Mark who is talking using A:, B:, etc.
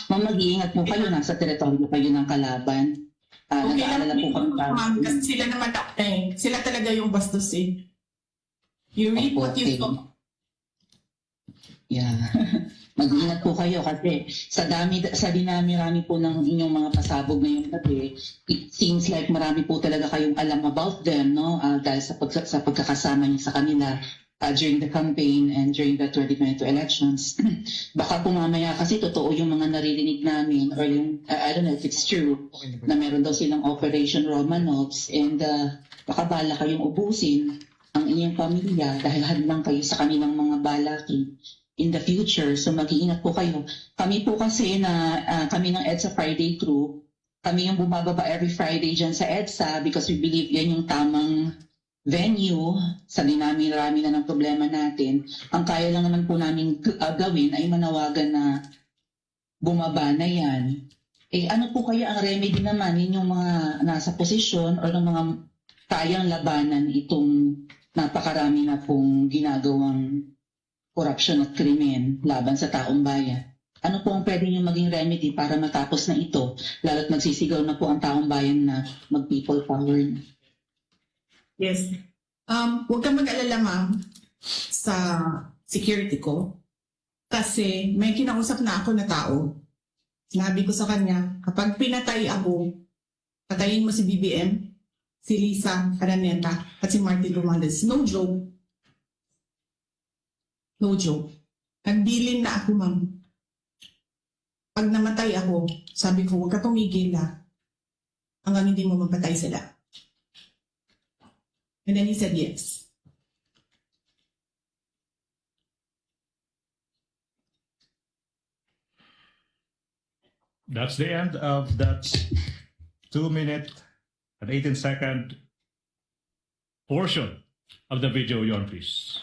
A: Ma'am, mag-iingat po kayo. Nasa teritoryo kayo ng kalaban.
B: Okay lang
A: Nag-aalala po kami
B: ma'am, kasi sila naman sila talaga yung bastos eh. You reap
A: Opo,
B: what you
A: okay.
B: sow.
A: Yeah. Mag-ingat po kayo kasi sa dinami-rami po ng inyong mga pasabog ngayong gabi, it seems like marami po talaga kayong alam about them, no? Dahil sa pagkakasama niyo sa kanila during the campaign and during the 2022 elections. Baka po mamaya kasi totoo yung mga naririnig namin or yung, I don't know if it's true, na meron daw silang Operation Romanovs and baka bala kayong ubusin ang inyong pamilya dahil hadlang kayo sa kanilang mga balakin in the future. So mag-iingat po kayo. Kami po kasi kami ng EDSA Friday crew, kami yung bumababa every Friday dyan sa EDSA because we believe yan yung tamang venue sa dinami-rami na ng problema natin. Ang kaya lang naman po namin gawin ay manawagan na bumaba na yan. Ano po kaya ang remedy naman ninyong mga nasa posisyon o ng mga kayang labanan itong napakarami na pong ginagawang corruption at krimen laban sa taong bayan? Ano po ang pwede nyo maging remedy para matapos na ito? Lalo't magsisigaw na po ang taong bayan na mag-people power na.
B: Yes. Huwag kang mag-alala ma'am sa security ko. Kasi may kinausap na ako na tao. Sinabi ko sa kanya, kapag pinatay ako, patayin mo si BBM, si Lisa Araneta, at si Martin Romualdez. No joke. No joke. Nagbilin na ako, ma'am. Pag namatay ako, sabi ko, huwag ka tumigil na hanggang hindi mo mapatay sila. And then he said yes.
C: That's the end of that 2-minute and 18-second portion of the video, Yon, please.